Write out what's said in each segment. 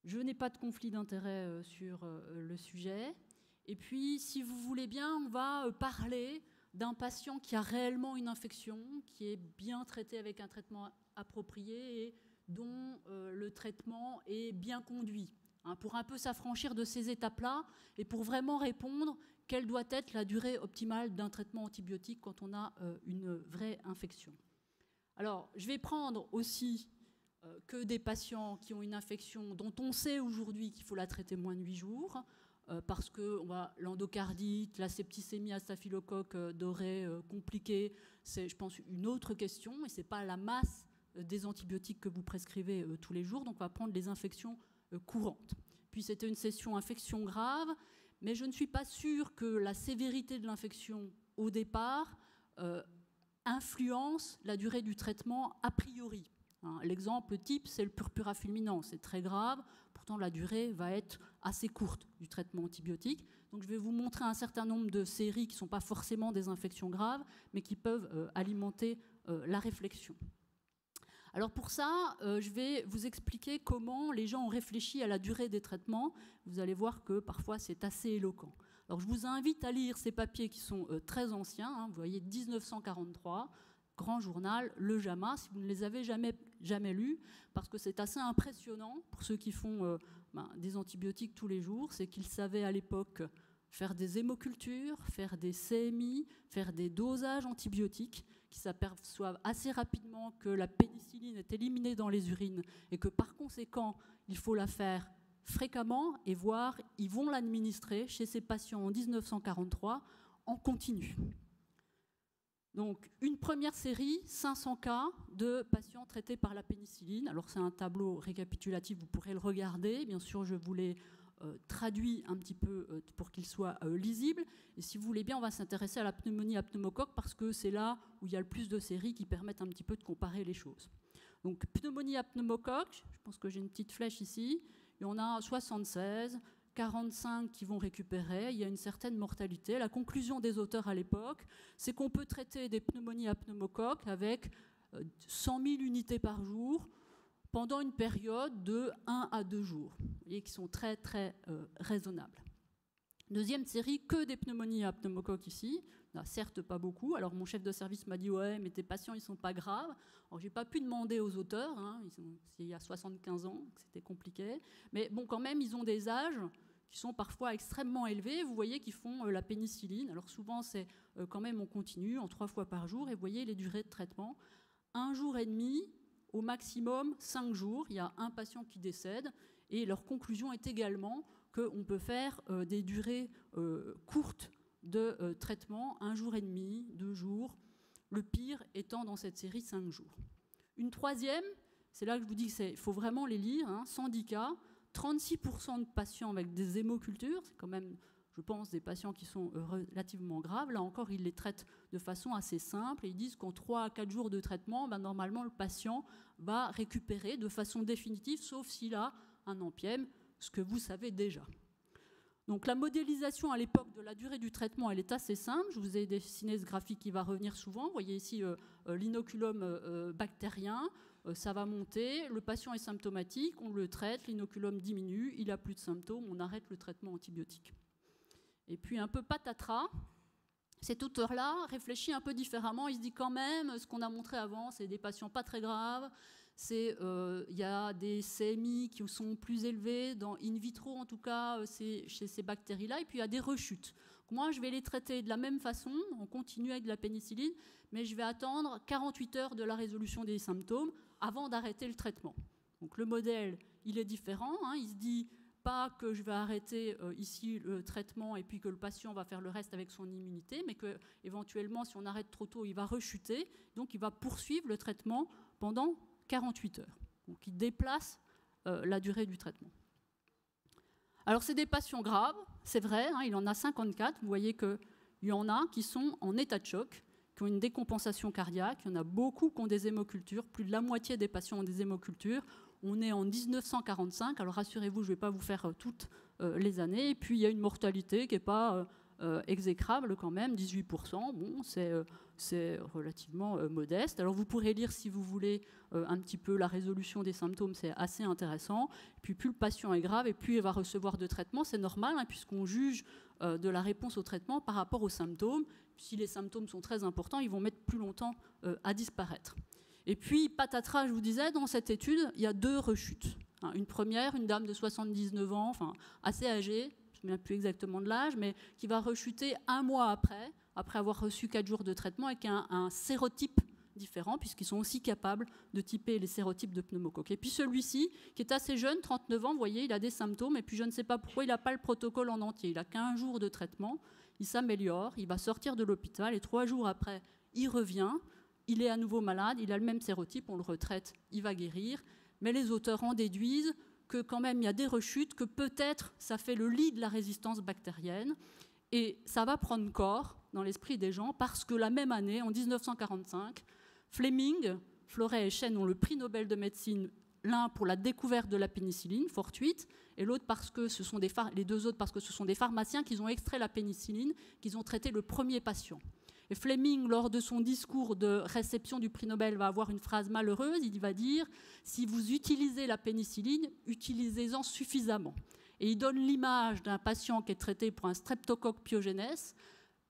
Je n'ai pas de conflit d'intérêt sur le sujet. Et puis, si vous voulez bien, on va parler d'un patient qui a réellement une infection, qui est bien traité avec un traitement approprié et dont le traitement est bien conduit, hein, pour un peu s'affranchir de ces étapes-là et pour vraiment répondre quelle doit être la durée optimale d'un traitement antibiotique quand on a une vraie infection. Alors, je vais prendre aussi que des patients qui ont une infection dont on sait aujourd'hui qu'il faut la traiter moins de 8 jours, parce que l'endocardite, la septicémie à staphylocoque doré compliquée, c'est, je pense, une autre question, et ce n'est pas la masse des antibiotiques que vous prescrivez tous les jours, donc on va prendre les infections courantes. Puis c'était une session infection grave, mais je ne suis pas sûre que la sévérité de l'infection au départ influence la durée du traitement a priori. L'exemple type, c'est le purpura fulminant, c'est très grave, pourtant la durée va être assez courte du traitement antibiotique. Donc je vais vous montrer un certain nombre de séries qui ne sont pas forcément des infections graves, mais qui peuvent alimenter la réflexion. Alors pour ça, je vais vous expliquer comment les gens ont réfléchi à la durée des traitements. Vous allez voir que parfois c'est assez éloquent. Alors je vous invite à lire ces papiers qui sont très anciens, hein, vous voyez 1943, grand journal, le JAMA, si vous ne les avez jamais lus, parce que c'est assez impressionnant pour ceux qui font des antibiotiques tous les jours, c'est qu'ils savaient à l'époque faire des hémocultures, faire des CMI, faire des dosages antibiotiques, qui s'aperçoivent assez rapidement que la pénicilline est éliminée dans les urines et que par conséquent, il faut la faire fréquemment et voir, ils vont l'administrer chez ces patients en 1943 en continu. Donc, une première série, 500 cas de patients traités par la pénicilline. Alors, c'est un tableau récapitulatif, vous pourrez le regarder. Bien sûr, je vous l'ai traduit un petit peu pour qu'il soit lisible. Et si vous voulez bien, on va s'intéresser à la pneumonie à pneumocoque parce que c'est là où il y a le plus de séries qui permettent un petit peu de comparer les choses. Donc, pneumonie à pneumocoque, je pense que j'ai une petite flèche ici. Il y en a 76, 45 qui vont récupérer, il y a une certaine mortalité. La conclusion des auteurs à l'époque, c'est qu'on peut traiter des pneumonies à pneumocoque avec 100 000 unités par jour pendant une période de 1 à 2 jours, vous voyez, qui sont très très raisonnables. Deuxième série, que des pneumonies à pneumocoque ici. Non, certes pas beaucoup. Alors mon chef de service m'a dit ouais, mais tes patients ils sont pas graves. Alors j'ai pas pu demander aux auteurs, hein, il y a 75 ans, c'était compliqué. Mais bon, quand même, ils ont des âges qui sont parfois extrêmement élevés. Vous voyez qu'ils font la pénicilline. Alors souvent c'est quand même on continue en 3 fois par jour. Et vous voyez les durées de traitement, 1 jour et demi, au maximum 5 jours. Il y a un patient qui décède et leur conclusion est également qu'on peut faire des durées courtes de traitement, 1 jour et demi, 2 jours, le pire étant dans cette série 5 jours. Une troisième, c'est là que je vous dis qu'il faut vraiment les lire, hein, 110 cas, 36% de patients avec des hémocultures, c'est quand même, je pense, des patients qui sont relativement graves. Là encore, ils les traitent de façon assez simple et ils disent qu'en 3 à 4 jours de traitement, normalement, le patient va récupérer de façon définitive, sauf s'il a un ampième, ce que vous savez déjà. Donc la modélisation à l'époque de la durée du traitement, elle est assez simple. Je vous ai dessiné ce graphique qui va revenir souvent. Vous voyez ici l'inoculum bactérien, ça va monter, le patient est symptomatique, on le traite, l'inoculum diminue, il n'a plus de symptômes, on arrête le traitement antibiotique. Et puis un peu patatras, cet auteur-là réfléchit un peu différemment, il se dit quand même, ce qu'on a montré avant, c'est des patients pas très graves, il y a des CMI qui sont plus élevés, in vitro en tout cas, chez ces bactéries-là, et puis il y a des rechutes. Moi, je vais les traiter de la même façon, on continue avec de la pénicilline, mais je vais attendre 48 heures de la résolution des symptômes avant d'arrêter le traitement. Donc le modèle, il est différent, hein, il se dit pas que je vais arrêter ici le traitement et puis que le patient va faire le reste avec son immunité, mais que éventuellement, si on arrête trop tôt, il va rechuter, donc il va poursuivre le traitement pendant 48 heures. Donc il déplace la durée du traitement. Alors c'est des patients graves, c'est vrai, hein, il en a 54, vous voyez qu'il y en a qui sont en état de choc, qui ont une décompensation cardiaque, il y en a beaucoup qui ont des hémocultures, plus de la moitié des patients ont des hémocultures, on est en 1945, alors rassurez-vous, je ne vais pas vous faire toutes les années, et puis il y a une mortalité qui n'est pas exécrable quand même, 18%. Bon, c'est relativement modeste. Alors vous pourrez lire, si vous voulez, un petit peu la résolution des symptômes, c'est assez intéressant. Puis plus le patient est grave et plus il va recevoir de traitement, c'est normal, hein, puisqu'on juge de la réponse au traitement par rapport aux symptômes. Si les symptômes sont très importants, ils vont mettre plus longtemps à disparaître. Et puis, patatras, je vous disais, dans cette étude, il y a 2 rechutes. Une première, une dame de 79 ans, enfin assez âgée, je ne me souviens plus exactement de l'âge, mais qui va rechuter 1 mois après avoir reçu 4 jours de traitement, et qui a un sérotype différent, puisqu'ils sont aussi capables de typer les sérotypes de pneumocoque. Et puis celui-ci, qui est assez jeune, 39 ans, vous voyez, il a des symptômes, et puis je ne sais pas pourquoi il n'a pas le protocole en entier. Il a qu'1 jour de traitement, il s'améliore, il va sortir de l'hôpital, et 3 jours après, il revient, il est à nouveau malade, il a le même sérotype, on le retraite, il va guérir, mais les auteurs en déduisent que quand même il y a des rechutes, que peut-être ça fait le lit de la résistance bactérienne, et ça va prendre corps dans l'esprit des gens, parce que la même année, en 1945, Fleming, Florey et Chen ont le prix Nobel de médecine, l'un pour la découverte de la pénicilline, fortuite, et l'autre parce que les 2 autres parce que ce sont des pharmaciens qui ont extrait la pénicilline, qu'ils ont traité le premier patient. Et Fleming, lors de son discours de réception du prix Nobel, va avoir une phrase malheureuse. Il va dire « Si vous utilisez la pénicilline, utilisez-en suffisamment ». Et il donne l'image d'un patient qui est traité pour un streptocoque pyogenes,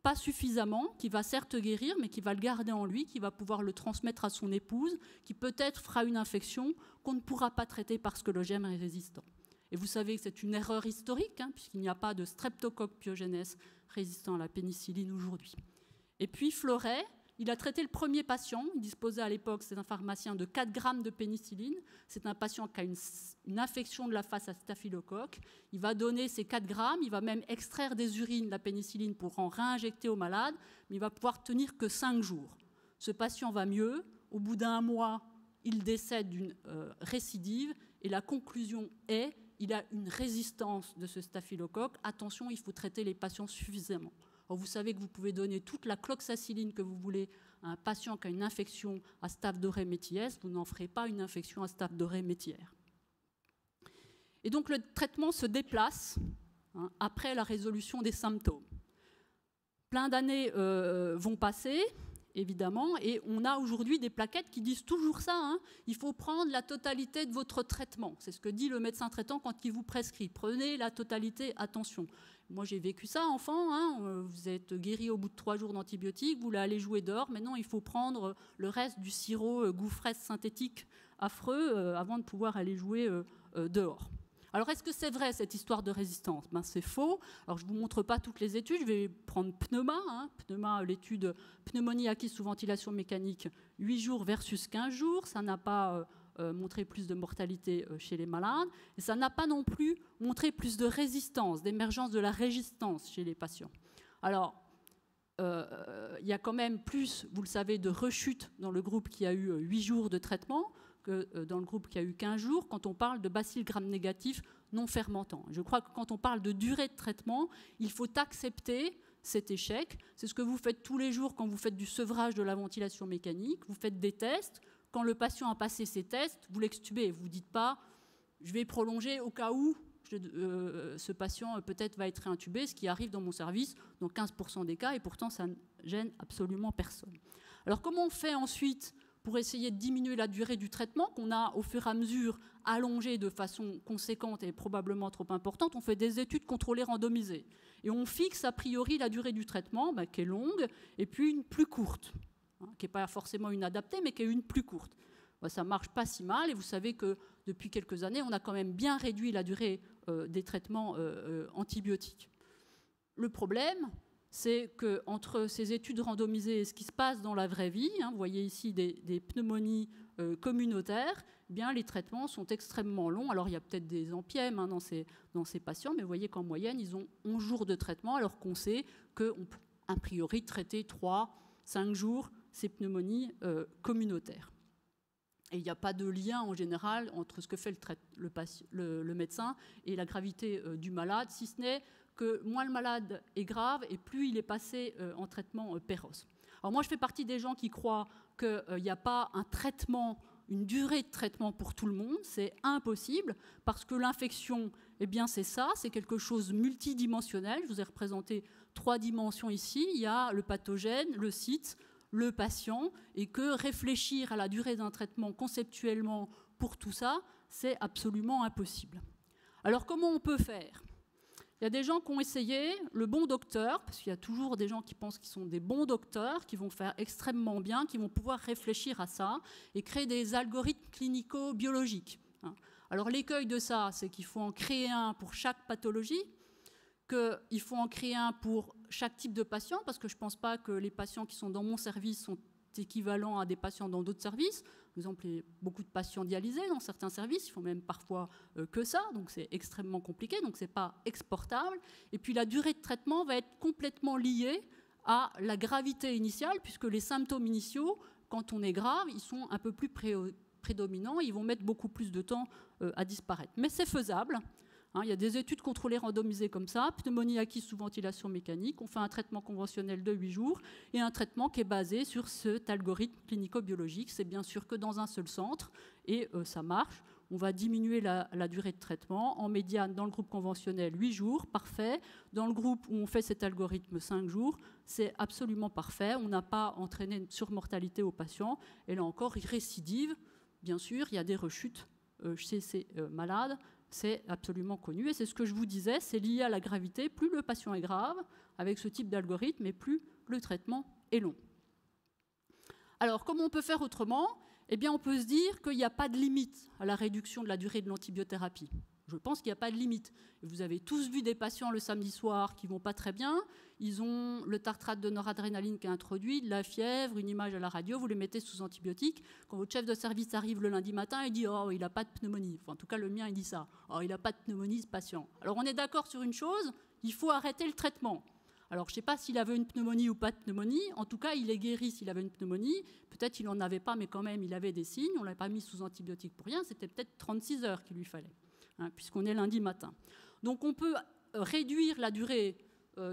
pas suffisamment, qui va certes guérir, mais qui va le garder en lui, qui va pouvoir le transmettre à son épouse, qui peut-être fera une infection qu'on ne pourra pas traiter parce que le germe est résistant. Et vous savez que c'est une erreur historique, hein, puisqu'il n'y a pas de streptocoque pyogenes résistant à la pénicilline aujourd'hui. Et puis Florey, il a traité le premier patient, il disposait à l'époque, c'est un pharmacien, de 4 grammes de pénicilline. C'est un patient qui a une infection de la face à staphylocoque. Il va donner ces 4 grammes, il va même extraire des urines la pénicilline pour en réinjecter au malade, mais il va pouvoir tenir que 5 jours. Ce patient va mieux, au bout d'1 mois, il décède d'une récidive, et la conclusion est qu'il a une résistance de ce staphylocoque. Attention, il faut traiter les patients suffisamment. Alors vous savez que vous pouvez donner toute la cloxacilline que vous voulez à un patient qui a une infection à Staph aureus métiers, vous n'en ferez pas une infection à Staph aureus métiaire. Et donc le traitement se déplace après la résolution des symptômes. Plein d'années vont passer, évidemment, et on a aujourd'hui des plaquettes qui disent toujours ça, hein, il faut prendre la totalité de votre traitement. C'est ce que dit le médecin traitant quand il vous prescrit. Prenez la totalité, attention. Moi, j'ai vécu ça, enfant. Hein, vous êtes guéri au bout de 3 jours d'antibiotiques, vous voulez aller jouer dehors. Maintenant, il faut prendre le reste du sirop goût fraise synthétique affreux avant de pouvoir aller jouer dehors. Alors, est-ce que c'est vrai, cette histoire de résistance? Ben, c'est faux. Alors, je ne vous montre pas toutes les études. Je vais prendre Pneuma. Hein. Pneuma, l'étude pneumonie acquise sous ventilation mécanique, 8 jours versus 15 jours. Ça n'a pas montré plus de mortalité chez les malades. Et ça n'a pas non plus montré plus de résistance, d'émergence de la résistance chez les patients. Alors, il y a quand même plus, vous le savez, de rechutes dans le groupe qui a eu 8 jours de traitement que dans le groupe qui a eu 15 jours, quand on parle de bacilles gram-négatifs non fermentants. Je crois que quand on parle de durée de traitement, il faut accepter cet échec. C'est ce que vous faites tous les jours quand vous faites du sevrage de la ventilation mécanique. Vous faites des tests. Quand le patient a passé ses tests, vous l'extubez. Vous ne dites pas « je vais prolonger au cas où ce patient peut-être va être réintubé », ce qui arrive dans mon service dans 15% des cas, et pourtant ça ne gêne absolument personne. Alors comment on fait ensuite pour essayer de diminuer la durée du traitement qu'on a au fur et à mesure allongé de façon conséquente et probablement trop importante? On fait des études contrôlées randomisées. Et on fixe a priori la durée du traitement, qui est longue, et puis une plus courte, qui n'est pas forcément une adaptée, mais qui est une plus courte. Ça ne marche pas si mal, et vous savez que depuis quelques années, on a quand même bien réduit la durée des traitements antibiotiques. Le problème, c'est qu'entre ces études randomisées et ce qui se passe dans la vraie vie, vous voyez ici des pneumonies communautaires, eh bien, les traitements sont extrêmement longs. Alors, il y a peut-être des empièmes dans ces patients, mais vous voyez qu'en moyenne, ils ont 11 jours de traitement, alors qu'on sait qu'on peut, a priori, traiter 3-5 jours ces pneumonies communautaires. Et il n'y a pas de lien, en général, entre ce que fait le médecin et la gravité du malade, si ce n'est que moins le malade est grave et plus il est passé en traitement péros. Alors moi, je fais partie des gens qui croient qu'il n'y a pas un traitement une durée de traitement pour tout le monde, c'est impossible, parce que l'infection, eh bien c'est ça, c'est quelque chose multidimensionnel. Je vous ai représenté 3 dimensions ici. Il y a le pathogène, le site, le patient, et que réfléchir à la durée d'un traitement conceptuellement pour tout ça, c'est absolument impossible. Alors comment on peut faire ? Il y a des gens qui ont essayé le bon docteur, parce qu'il y a toujours des gens qui pensent qu'ils sont des bons docteurs, qui vont faire extrêmement bien, qui vont pouvoir réfléchir à ça et créer des algorithmes clinico-biologiques. Alors l'écueil de ça, c'est qu'il faut en créer un pour chaque pathologie, qu'il faut en créer un pour chaque type de patient, parce que je ne pense pas que les patients qui sont dans mon service sont équivalents à des patients dans d'autres services. Par exemple, il y a beaucoup de patients dialysés dans certains services, il faut même parfois que ça, donc c'est extrêmement compliqué, donc ce n'est pas exportable. Et puis la durée de traitement va être complètement liée à la gravité initiale, puisque les symptômes initiaux, quand on est grave, ils sont un peu plus prédominants, ils vont mettre beaucoup plus de temps à disparaître. Mais c'est faisable. Il y a des études contrôlées randomisées comme ça, pneumonie acquise sous ventilation mécanique, on fait un traitement conventionnel de 8 jours et un traitement qui est basé sur cet algorithme clinico-biologique. C'est bien sûr que dans un seul centre et ça marche. On va diminuer la durée de traitement. En médiane, dans le groupe conventionnel, 8 jours, parfait. Dans le groupe où on fait cet algorithme 5 jours, c'est absolument parfait. On n'a pas entraîné une surmortalité aux patients. Et là encore, il récidive. Bien sûr, il y a des rechutes chez ces malades. C'est absolument connu, et c'est ce que je vous disais, c'est lié à la gravité. Plus le patient est grave, avec ce type d'algorithme, et plus le traitement est long. Alors, comment on peut faire autrement ? Eh bien, on peut se dire qu'il n'y a pas de limite à la réduction de la durée de l'antibiothérapie. Je pense qu'il n'y a pas de limite. Vous avez tous vu des patients le samedi soir qui ne vont pas très bien. Ils ont le tartrate de noradrénaline qui est introduit, de la fièvre, une image à la radio, vous les mettez sous antibiotiques. Quand votre chef de service arrive le lundi matin, il dit « Oh, il n'a pas de pneumonie ». Enfin, en tout cas, le mien, il dit ça. « Oh, il n'a pas de pneumonie, ce patient ». Alors, on est d'accord sur une chose, il faut arrêter le traitement. Alors, je ne sais pas s'il avait une pneumonie ou pas de pneumonie. En tout cas, il est guéri s'il avait une pneumonie. Peut-être qu'il n'en avait pas, mais quand même, il avait des signes. On ne l'a pas mis sous antibiotiques pour rien. C'était peut-être 36 heures qu'il lui fallait. Puisqu'on est lundi matin. Donc on peut réduire la durée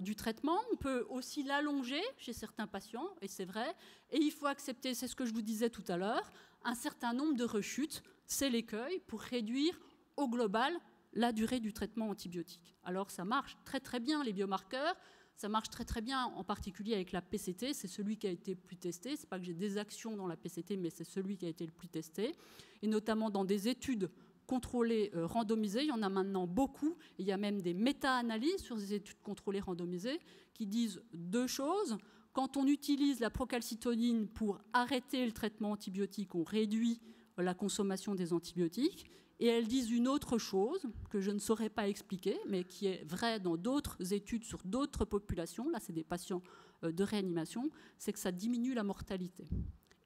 du traitement, on peut aussi l'allonger chez certains patients, et c'est vrai, et il faut accepter, c'est ce que je vous disais tout à l'heure, un certain nombre de rechutes, c'est l'écueil, pour réduire au global la durée du traitement antibiotique. Alors ça marche très très bien, les biomarqueurs, ça marche très très bien, en particulier avec la PCT, c'est celui qui a été le plus testé, c'est pas que j'ai des actions dans la PCT, mais c'est celui qui a été le plus testé, et notamment dans des études contrôlées randomisées, il y en a maintenant beaucoup, et il y a même des méta-analyses sur ces études contrôlées randomisées qui disent 2 choses. Quand on utilise la procalcitonine pour arrêter le traitement antibiotique, on réduit la consommation des antibiotiques, et elles disent une autre chose que je ne saurais pas expliquer, mais qui est vraie dans d'autres études sur d'autres populations, là c'est des patients de réanimation, c'est que ça diminue la mortalité.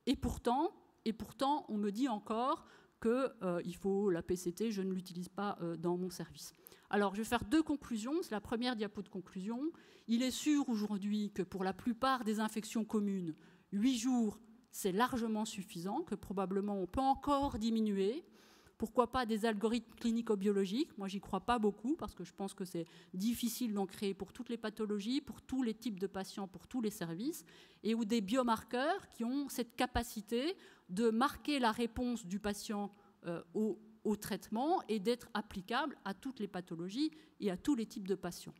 Et pourtant, on me dit encore qu'il faut la PCT, je ne l'utilise pas dans mon service. Alors, je vais faire 2 conclusions. C'est la première diapo de conclusion. Il est sûr aujourd'hui que pour la plupart des infections communes, 8 jours, c'est largement suffisant, que probablement on peut encore diminuer. Pourquoi pas des algorithmes clinico-biologiques ? Moi, j'y crois pas beaucoup parce que je pense que c'est difficile d'en créer pour toutes les pathologies, pour tous les types de patients, pour tous les services, et ou des biomarqueurs qui ont cette capacité de marquer la réponse du patient au traitement et d'être applicable à toutes les pathologies et à tous les types de patients.